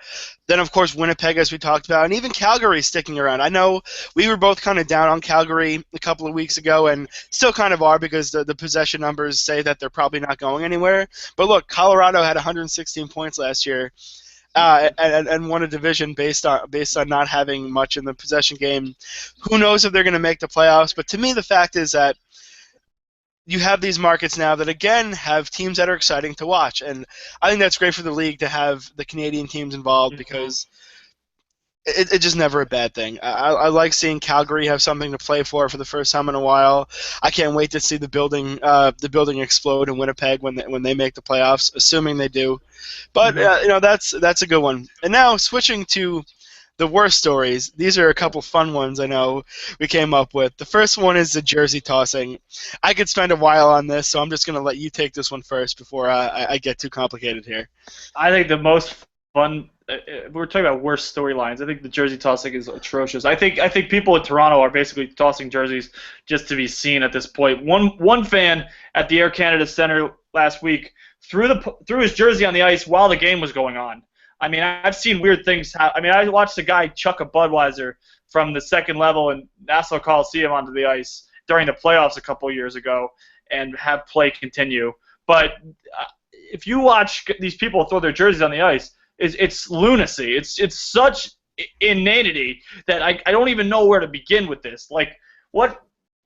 Then, of course, Winnipeg, as we talked about, and even Calgary sticking around. I know we were both kind of down on Calgary a couple of weeks ago, and still kind of are, because the possession numbers say that they're probably not going anywhere. But look, Colorado had 116 points last year, and won a division based on not having much in the possession game. Who knows if they're going to make the playoffs? But to me, the fact is that you have these markets now that, again, have teams that are exciting to watch. And I think that's great for the league to have the Canadian teams involved, because it's just never a bad thing. I like seeing Calgary have something to play for the first time in a while. I can't wait to see the building explode in Winnipeg when they make the playoffs, assuming they do. But that's a good one. And now switching to the worst stories. These are a couple fun ones I know we came up with. The first one is the jersey tossing. I could spend a while on this, so I'm just going to let you take this one first before I get too complicated here. I think the most fun. We're talking about worst storylines. I think the jersey tossing is atrocious. I think people in Toronto are basically tossing jerseys just to be seen at this point. One fan at the Air Canada Centre last week threw his jersey on the ice while the game was going on. I mean, I've seen weird things happen. I mean, I watched a guy chuck a Budweiser from the second level in Nassau Coliseum onto the ice during the playoffs a couple years ago and have play continue. But if you watch these people throw their jerseys on the ice, it's lunacy. It's such inanity that I don't even know where to begin with this. Like, what?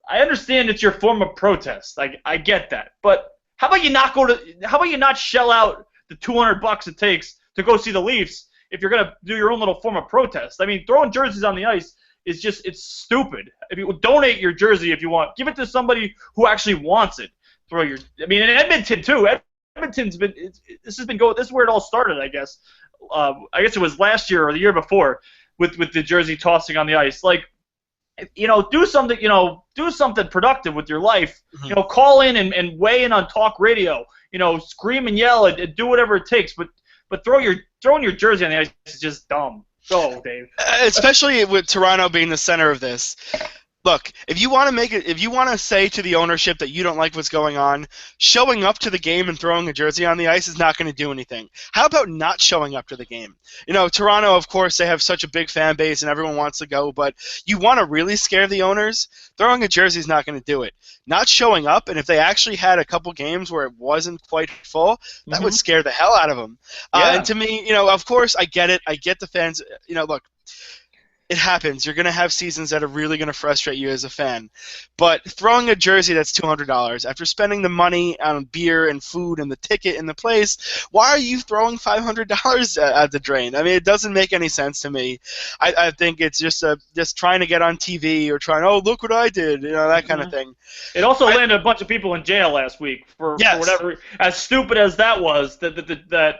I understand it's your form of protest. I get that. But how about you not shell out the $200 it takes to go see the Leafs if you're gonna do your own little form of protest? I mean, throwing jerseys on the ice is it's stupid. If you donate your jersey, if you want, give it to somebody who actually wants it. I mean, in Edmonton too. Edmonton's been this is where it all started, I guess. I guess it was last year or the year before with the jersey tossing on the ice. Like, do something productive with your life. Mm-hmm. Call in and weigh in on talk radio. Scream and yell and do whatever it takes. But throwing your jersey on the ice is just dumb. Go, Dave. Especially with Toronto being the center of this. Look, if you want to say to the ownership that you don't like what's going on, showing up to the game and throwing a jersey on the ice is not going to do anything. How about not showing up to the game? Toronto, of course, they have such a big fan base and everyone wants to go, but you want to really scare the owners, throwing a jersey is not going to do it. Not showing up, and if they actually had a couple games where it wasn't quite full, that would Hmm. scare the hell out of them. And Yeah. to me, of course, I get it. I get the fans. Look, it happens. You're going to have seasons that are really going to frustrate you as a fan. But throwing a jersey that's $200 after spending the money on beer and food and the ticket and the place, why are you throwing $500 at the drain? I mean, it doesn't make any sense to me. I think it's just trying to get on TV or trying, oh, look what I did, that kind of Mhm. thing. It also I, landed a bunch of people in jail last week for yes. whatever. As stupid as that was, that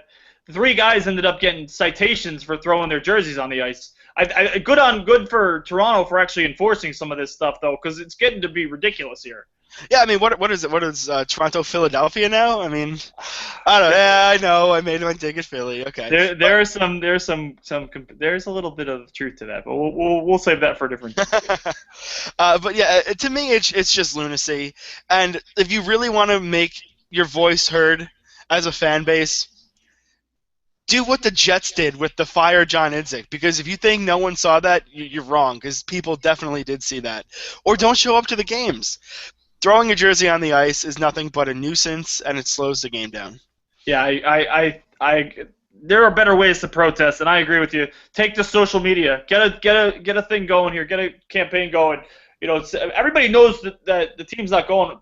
three guys ended up getting citations for throwing their jerseys on the ice. Good for Toronto for actually enforcing some of this stuff though, because it's getting to be ridiculous here. Yeah, I mean, what is it? What is Toronto, Philadelphia now? I mean, I don't know. Yeah, I know. I made my dig at Philly. Okay. There's a little bit of truth to that, but we'll save that for a different day. But yeah, to me, it's just lunacy. And if you really want to make your voice heard as a fan base, do what the Jets did with the fire John Idzik. Because if you think no one saw that, you're wrong. Because people definitely did see that. Or don't show up to the games. Throwing a jersey on the ice is nothing but a nuisance, and it slows the game down. Yeah, I there are better ways to protest, and I agree with you. Take to social media, get a thing going here, get a campaign going. Everybody knows that the team's not going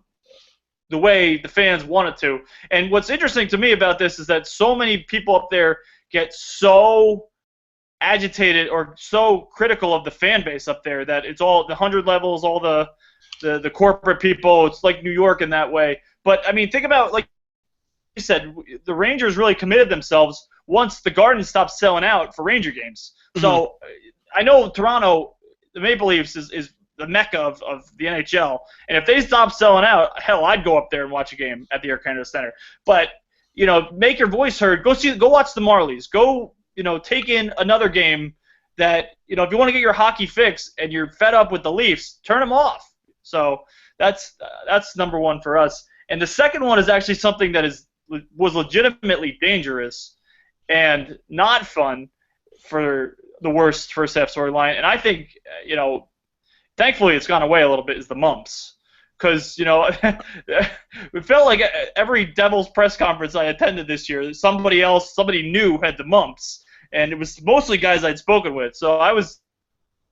the way the fans want it to. And what's interesting to me about this is that so many people up there get so agitated or so critical of the fan base up there that it's all the 100 levels, all the corporate people. It's like New York in that way. But I mean, think about, like you said, the Rangers really committed themselves once the Garden stopped selling out for Ranger games. Mhm. So I know Toronto, the Maple Leafs is the mecca of the NHL, and if they stop selling out, hell, I'd go up there and watch a game at the Air Canada Center. But make your voice heard. Go watch the Marlies. Go take in another game that if you want to get your hockey fix and you're fed up with the Leafs, turn them off. So that's number one for us. And the second one is actually something that was legitimately dangerous and not fun for the worst first half storyline. And I think thankfully it's gone away a little bit, is the mumps. Because it felt like every Devils press conference I attended this year, somebody new had the mumps, and it was mostly guys I'd spoken with. So I was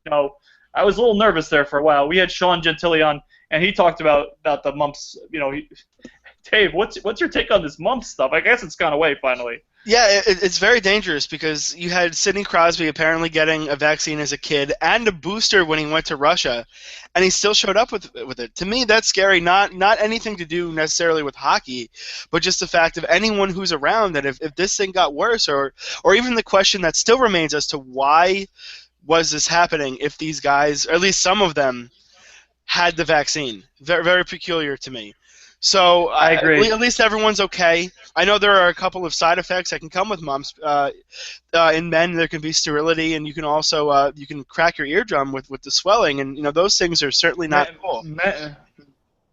a little nervous there for a while. We had Sean Gentili on, and he talked about the mumps. Dave, what's your take on this mumps stuff? I guess it's gone away finally. Yeah, it's very dangerous because you had Sidney Crosby apparently getting a vaccine as a kid and a booster when he went to Russia, and he still showed up with it. To me, that's scary. Not anything to do necessarily with hockey, but just the fact of anyone who's around that if this thing got worse, or even the question that still remains as to why was this happening if these guys, or at least some of them, had the vaccine. Very, very peculiar to me. So I agree. at least everyone's okay. I know there are a couple of side effects that can come with mumps. In men, there can be sterility, and you can also you can crack your eardrum with the swelling, and those things are certainly not cool.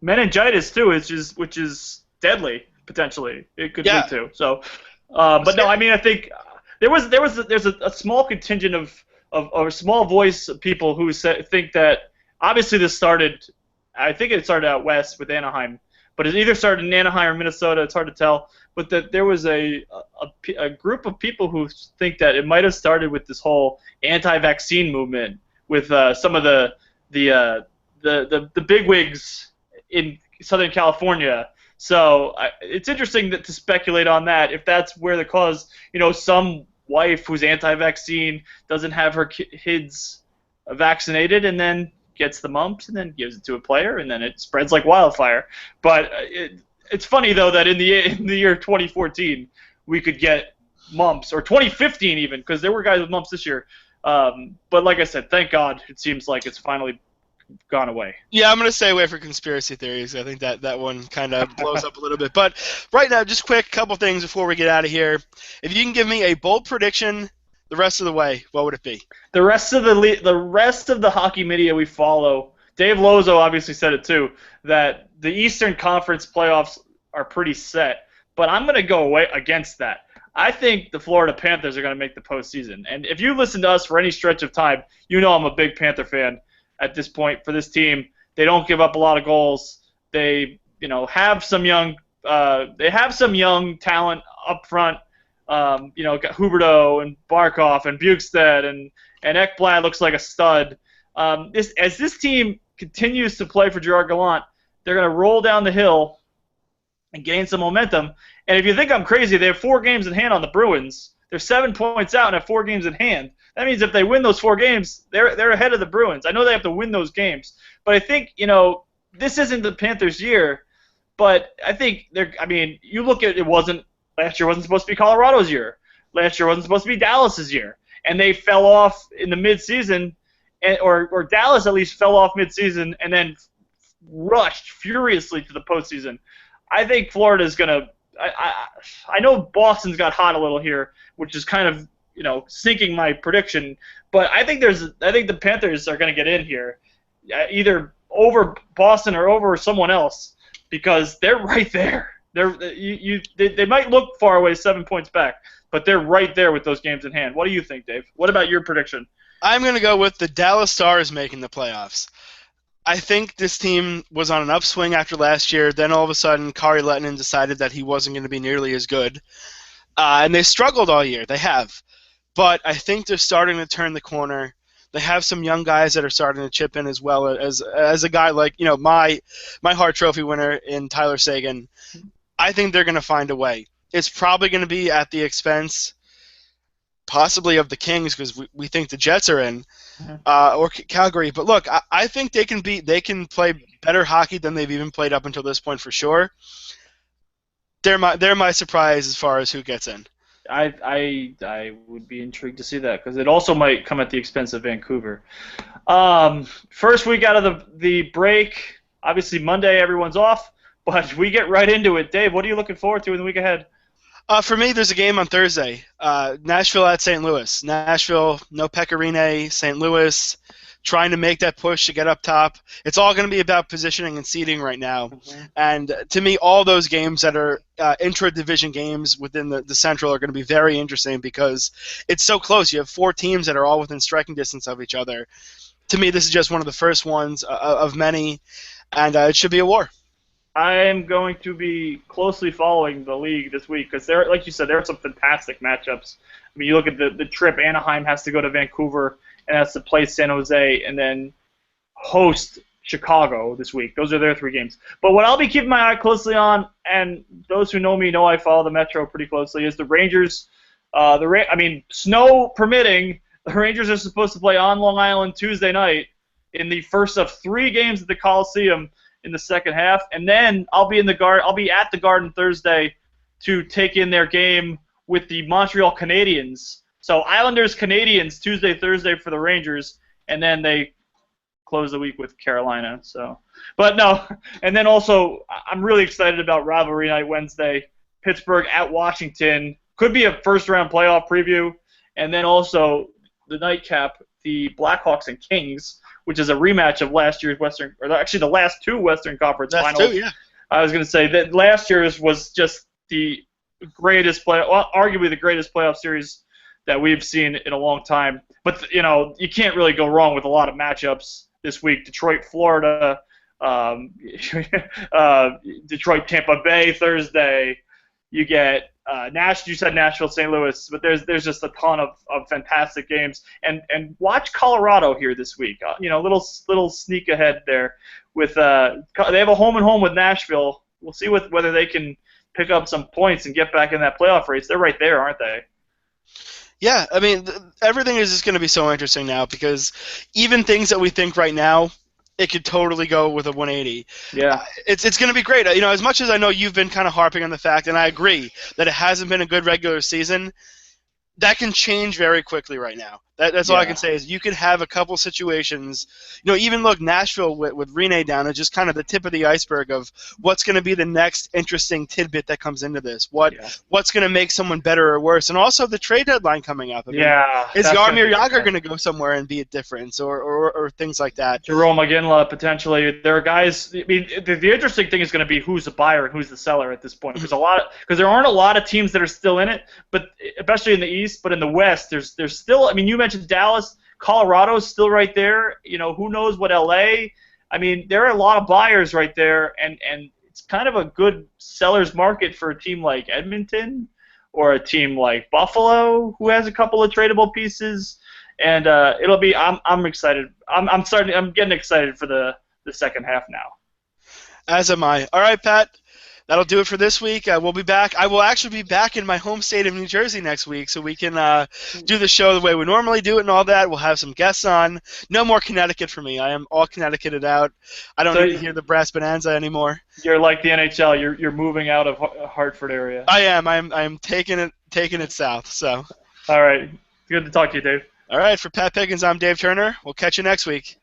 Meningitis too, which is deadly potentially. It could Yeah. lead to. So, but no, I mean, I think there's a small contingent of or a small voice of people who think that obviously this started. I think it started out west with Anaheim, but it either started in Anaheim or Minnesota. It's hard to tell. But that there was a group of people who think that it might have started with this whole anti-vaccine movement with some of the bigwigs in Southern California. So it's interesting to speculate on that, if that's where the cause. Some wife who's anti-vaccine doesn't have her kids vaccinated, and then gets the mumps, and then gives it to a player, and then it spreads like wildfire. But it's funny though that in the year 2014 we could get mumps, or 2015 even, because there were guys with mumps this year. But like I said, thank God it seems like it's finally gone away. Yeah, I'm going to stay away from conspiracy theories. I think that one kind of blows up a little bit. But right now, just quick couple things before we get out of here. If you can give me a bold prediction the rest of the way, what would it be? The rest of the hockey media we follow, Dave Lozo obviously said it too, that the Eastern Conference playoffs are pretty set. But I'm going to go away against that. I think the Florida Panthers are going to make the postseason. And if you listen to us for any stretch of time, you know I'm a big Panther fan at this point for this team. They don't give up a lot of goals. They, have some young talent up front. Got Huberdeau and Barkov and Bukestad and Ekblad looks like a stud. As this team continues to play for Gerard Gallant, they're going to roll down the hill and gain some momentum. And if you think I'm crazy, they have 4 games in hand on the Bruins. They're 7 points out and have 4 games in hand. That means if they win those 4 games, they're ahead of the Bruins. I know they have to win those games, but I think this isn't the Panthers' year. But I think you look at it. Last year wasn't supposed to be Colorado's year. Last year wasn't supposed to be Dallas's year, and they fell off in the midseason, or Dallas at least fell off midseason and then rushed furiously to the postseason. I think Florida's gonna. I know Boston's got hot a little here, which is kind of sinking my prediction. But I think the Panthers are gonna get in here, either over Boston or over someone else, because they're right there. They might look far away, 7 points back, but they're right there with those games in hand. What do you think, Dave? What about your prediction? I'm going to go with the Dallas Stars making the playoffs. I think this team was on an upswing after last year. Then all of a sudden, Kari Lehtinen decided that he wasn't going to be nearly as good. And they struggled all year. They have. But I think they're starting to turn the corner. They have some young guys that are starting to chip in, as well as a guy like my Hart Trophy winner in Tyler Seguin. I think they're going to find a way. It's probably going to be at the expense, possibly, of the Kings, because we think the Jets are in, or Calgary. But look, I think they can play better hockey than they've even played up until this point for sure. They're my surprise as far as who gets in. I would be intrigued to see that, because it also might come at the expense of Vancouver. First week out of the break, obviously Monday everyone's off, but we get right into it. Dave, what are you looking forward to in the week ahead? For me, there's a game on Thursday. Nashville at St. Louis. Nashville, no Pekka Rinne. St. Louis trying to make that push to get up top. It's all going to be about positioning and seeding right now. Mm-hmm. And to me, all those games that are intra-division games within the Central are going to be very interesting, because it's so close. You have 4 teams that are all within striking distance of each other. To me, this is just one of the first ones of many, and it should be a war. I am going to be closely following the league this week, because like you said, there are some fantastic matchups. I mean, you look at the trip. Anaheim has to go to Vancouver and has to play San Jose and then host Chicago this week. Those are their 3 games. But what I'll be keeping my eye closely on, and those who know me know I follow the Metro pretty closely, is the Rangers. Snow permitting, the Rangers are supposed to play on Long Island Tuesday night in the first of 3 games at the Coliseum in the second half, and then I'll be at the Garden Thursday to take in their game with the Montreal Canadiens. So Islanders, Canadiens, Tuesday, Thursday for the Rangers, and then they close the week with Carolina. So, but no, and then also I'm really excited about rivalry night Wednesday, Pittsburgh at Washington. Could be a first-round playoff preview, and then also the nightcap, the Blackhawks and Kings, which is a rematch of last year's the last 2 Western Conference finals. 2, yeah. I was going to say that last year's was just the greatest arguably the greatest playoff series that we've seen in a long time. But you can't really go wrong with a lot of matchups this week. Detroit, Florida, Detroit, Tampa Bay Thursday. You get you said Nashville, St. Louis, but there's just a ton of fantastic games. And watch Colorado here this week. Little sneak ahead there with they have a home and home with Nashville. We'll see whether they can pick up some points and get back in that playoff race. They're right there, aren't they? Yeah, I mean, everything is just going to be so interesting now, because even things that we think right now, it could totally go with a 180. Yeah. It's going to be great. As much as I know you've been kind of harping on the fact, and I agree, that it hasn't been a good regular season, that can change very quickly right now. That's all I can Yeah. say is you could have a couple situations. Even look, Nashville with Rene down is just kind of the tip of the iceberg of what's going to be the next interesting tidbit that comes into this. Yeah. What's going to make someone better or worse, and also the trade deadline coming up. I mean, Yeah. is That's going to Yarmir be Yager going to fantastic. go somewhere and be a difference, or things like that? Jerome McGinley potentially. There are guys. I mean, the interesting thing is going to be who's the buyer and who's the seller at this point, because there aren't a lot of teams that are still in it, but especially in the East, but in the West, there's still. I mean, you mentioned Dallas, Colorado is still right there. Who knows what LA? I mean, there are a lot of buyers right there, and it's kind of a good seller's market for a team like Edmonton or a team like Buffalo, who has a couple of tradable pieces. And it'll be. I'm excited. I'm getting excited for the second half now. As am I. All right, Pat. That'll do it for this week. We'll be back. I will actually be back in my home state of New Jersey next week, so we can do the show the way we normally do it and all that. We'll have some guests on. No more Connecticut for me. I am all Connecticuted out. I don't need to hear the brass bonanza anymore. You're like the NHL. You're moving out of Hartford area. I am. I'm taking it south. So. All right. Good to talk to you, Dave. All right. For Pat Pickens, I'm Dave Turner. We'll catch you next week.